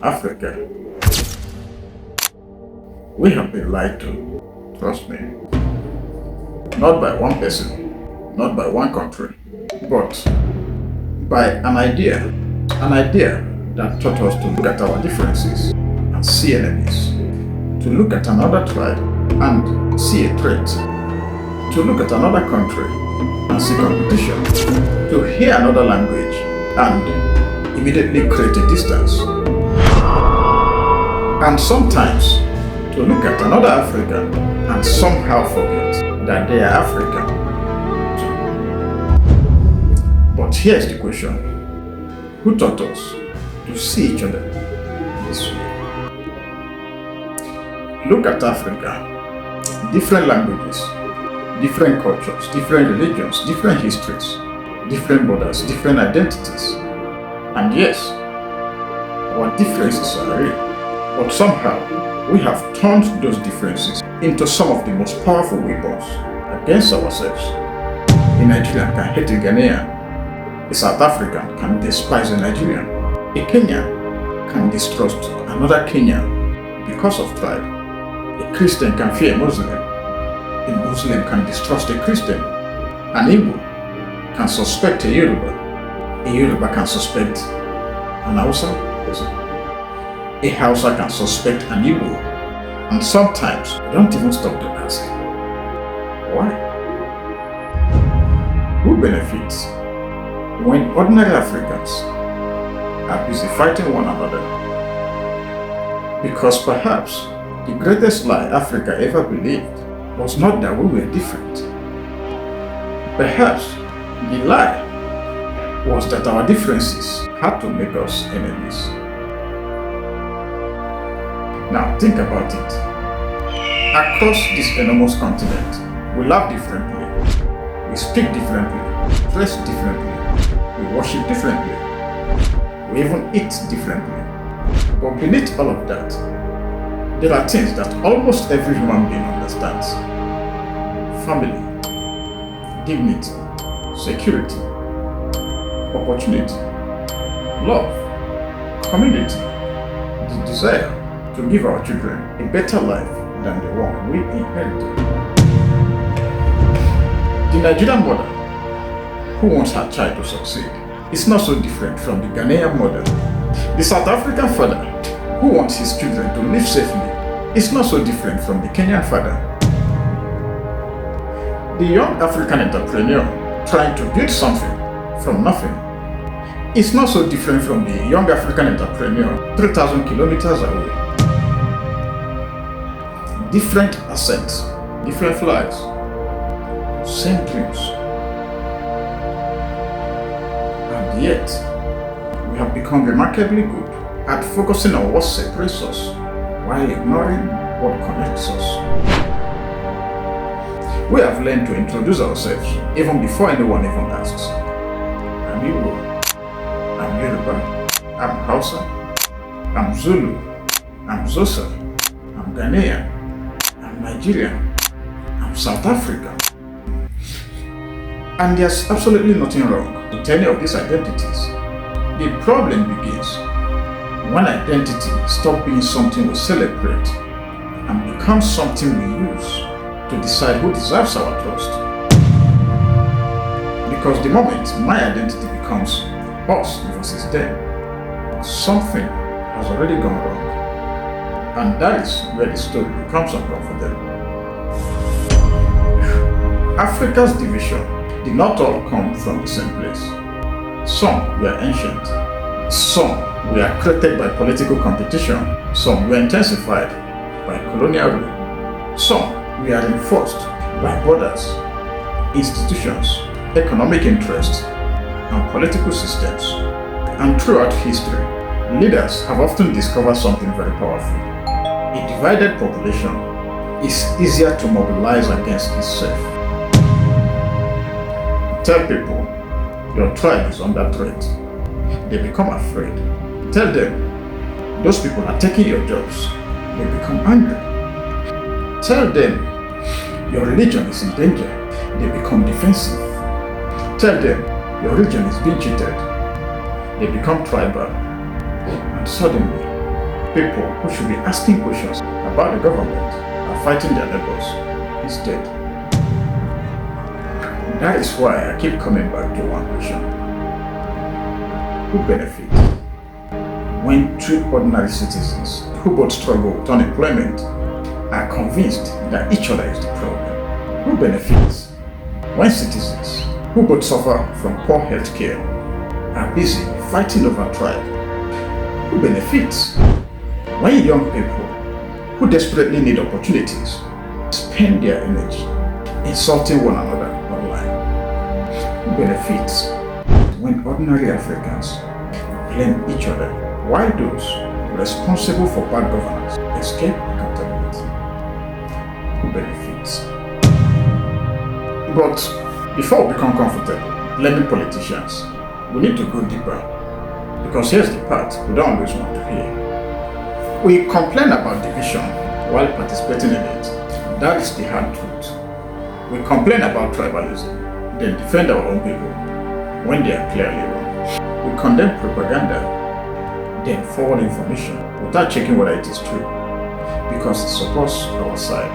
Africa. We have been lied to, trust me. Not by one person, not by one country, but by an idea that taught us to look at our differences and see enemies, to look at another tribe and see a threat, to look at another country and see competition, to hear another language and immediately create a distance, and sometimes to look at another African and somehow forget that they are African. But here's the question: who taught us to see each other this way? Look at Africa. Different languages, different cultures, different religions, different histories, different borders, different identities. And yes, our differences are real, but somehow we have turned those differences into some of the most powerful weapons against ourselves. A Nigerian can hate a Ghanaian. A South African can despise a Nigerian. A Kenyan can distrust another Kenyan because of tribe. A Christian can fear a Muslim. A Muslim can distrust a Christian. An Igbo can suspect a Yoruba. A Yoruba can suspect an Hausa. A Hausa can suspect an Igbo. And sometimes we don't even stop to ask, why? Who benefits when ordinary Africans are busy fighting one another? Because perhaps the greatest lie Africa ever believed was not that we were different. Perhaps the lie was that our differences had to make us enemies. Now think about it. Across this enormous continent, we laugh differently, we speak differently, dress differently, we worship differently, we even eat differently. But beneath all of that, there are things that almost every human being understands: family, dignity, security, opportunity, love, community, the desire to give our children a better life than the one we inherited. The Nigerian mother who wants her child to succeed is not so different from the Ghanaian mother. The South African father who wants his children to live safely is not so different from the Kenyan father. The young African entrepreneur trying to build something from nothing is not so different from the young African entrepreneur 3,000 kilometers away. Different accents, different flags, same dreams. And yet, we have become remarkably good at focusing on what separates us while ignoring what connects us. We have learned to introduce ourselves even before anyone even asks. I'm Igbo, I'm Yoruba, I'm Hausa, I'm Zulu, I'm Xhosa, I'm Ghanaian, I'm Nigerian, I'm South African. And there's absolutely nothing wrong with any of these identities. The problem begins when identity stops being something we celebrate and becomes something we use to decide who deserves our trust. Because the moment my identity becomes us versus them, something has already gone wrong. And that is where the story becomes uncomfortable. Africa's division did not all come from the same place. Some were ancient, some were created by political competition, some were intensified by colonial rule, some were reinforced by borders, institutions, economic interests, and political systems. And throughout history, leaders have often discovered something very powerful. A divided population is easier to mobilize against itself. Tell people your tribe is under threat. They become afraid. Tell them those people are taking your jobs. They become angry. Tell them your religion is in danger. They become defensive. Tell them your religion is being cheated. They become tribal. And suddenly, People who should be asking questions about the government are fighting their neighbors instead. That is why I keep coming back to one question. Who benefits when two ordinary citizens who both struggle with unemployment are convinced that each other is the problem? Who benefits when citizens who both suffer from poor health care are busy fighting over tribe? Who benefits when young people who desperately need opportunities spend their energy insulting one another online? Who benefits when ordinary Africans blame each other while those responsible for bad governance escape accountability? Who benefits? But before we become comfortable blaming politicians, we need to go deeper, because here's the part we don't always want to hear. We complain about division while participating in it. That is the hard truth. We complain about tribalism, then defend our own people when they are clearly wrong. We condemn propaganda, then forward information without checking whether it is true, because it supports our side.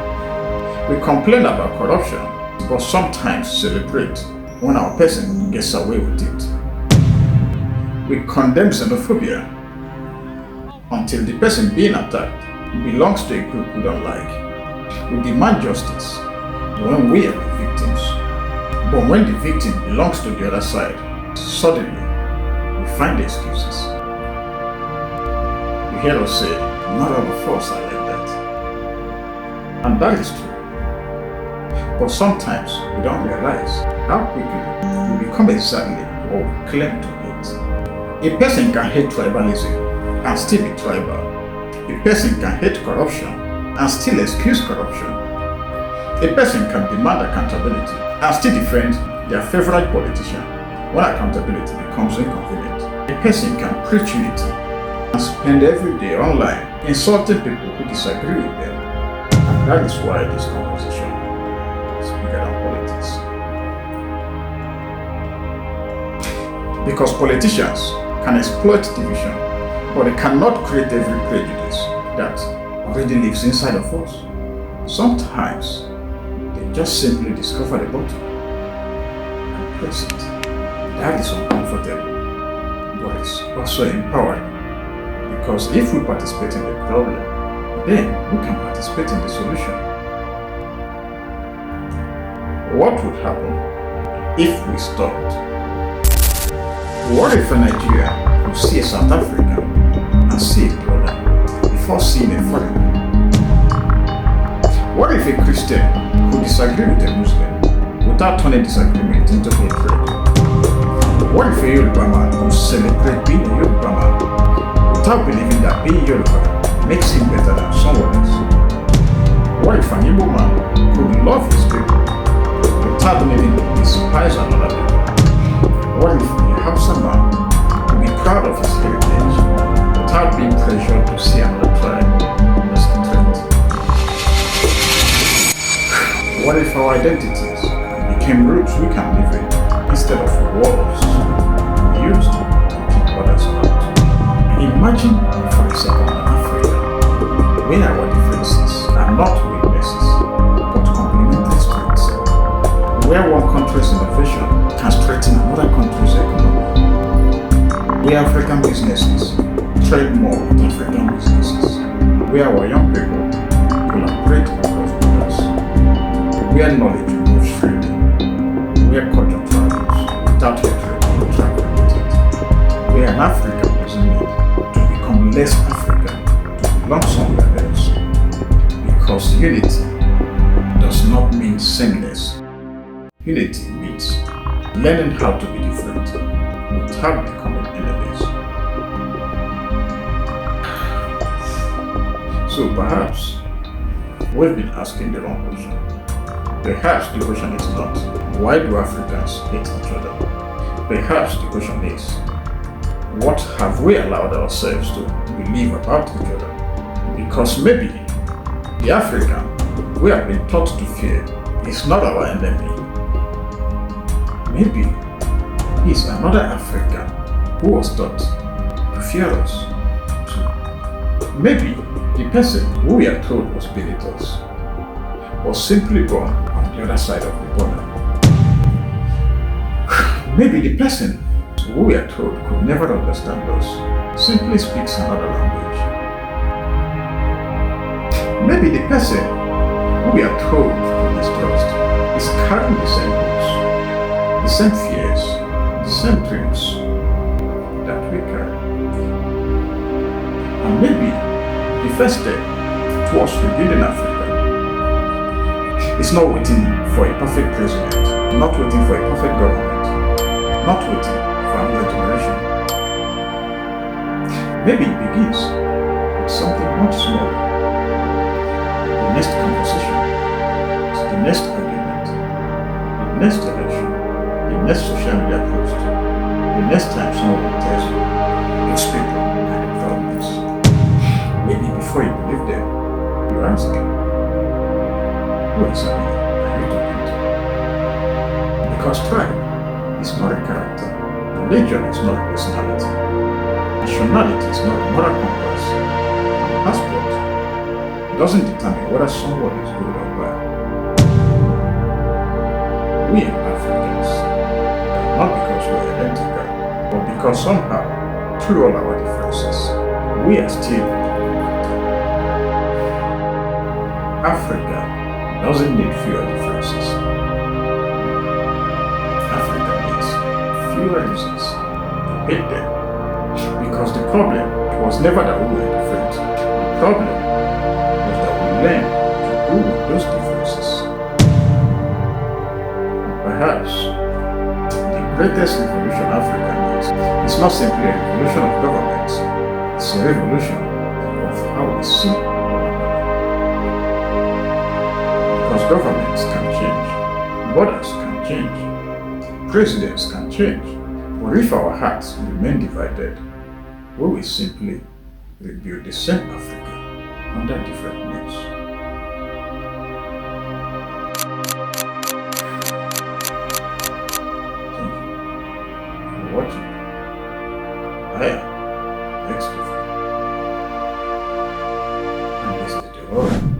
We complain about corruption, but sometimes celebrate when our person gets away with it. We condemn xenophobia until the person being attacked belongs to a group we don't like. We demand justice when we are the victims, but when the victim belongs to the other side, suddenly we find excuses. You hear us say, not all of us are like that. And that is true. But sometimes we don't realize how quickly we become exactly what we claim to hate. A person can hate tribalism and still be tribal. A person can hate corruption and still excuse corruption. A person can demand accountability and still defend their favorite politician when accountability becomes inconvenient. A person can preach unity and spend every day online insulting people who disagree with them. And that is why this conversation is bigger than politics. Because politicians can exploit division, but they cannot create every prejudice that already lives inside of us. Sometimes they just simply discover the bottom and press it. That is uncomfortable, but it's also empowering, because if we participate in the problem, then we can participate in the solution. What would happen if we stopped? What if a Nigerian could see a South African and see a brother before seeing a foreigner? What if a Christian could disagree with a Muslim without turning disagreement into hatred? What if a Yoruba man could celebrate being a Yoruba man without believing that being Yoruba makes him better than someone else? What if an Igbo man could love his people without needing to despise another people? What if a Hausa man could be proud of his heritage without being pressured to see another tribe as a threat? What if our identities became roots we can live in instead of walls we used to keep others out? Imagine for a second Africa, where our differences are not weaknesses but complementary strengths, where one country's innovation can strengthen another country's economy, where African businesses trade more with African businesses, where our young people collaborate across borders, where knowledge moves freely, where culture travels without hatred or travel with it, where an African doesn't need to become less African to belong somewhere else, because unity does not mean sameness. Unity means learning how to be different without becoming enemies. So perhaps we've been asking the wrong question. Perhaps the question is not, why do Africans hate each other? Perhaps the question is, what have we allowed ourselves to believe about each other? Because maybe the African we have been taught to fear is not our enemy. Maybe he's another African who was taught to fear us too. Maybe the person who we are told was beneath us was simply born on the other side of the border. Maybe the person who we are told could never understand us simply speaks another language. Maybe the person who we are told to distrust is carrying the same hopes, the same fears, the same dreams that we carry. And maybe the first step towards rebuilding Africa is not waiting for a perfect president, not waiting for a perfect government, not waiting for another generation. Maybe it begins with something much smaller. The next conversation, the next argument, the next election, the next social media post, the next time someone tells you, those people are the problems. Maybe before you believe them, you ask them, who exactly are you talking to? Because tribe is not a character, religion is not a personality, nationality is not a moral compass, and passport doesn't determine whether someone is good or bad. We are Africans, not because we're identical, but because somehow, through all our differences, we are still Africa doesn't need fewer differences. Africa needs fewer reasons to hate them. Because the problem was never that we were different. The problem was that we learned to do with those differences. Perhaps the greatest revolution Africa needs is not simply a revolution of governments, it's a revolution of how we see one another. Because governments can change, borders can change, presidents can change, but if our hearts remain divided, we will simply rebuild the same Africa under different names. Thank you for watching. I am Xtopher, and this is the Yoruba.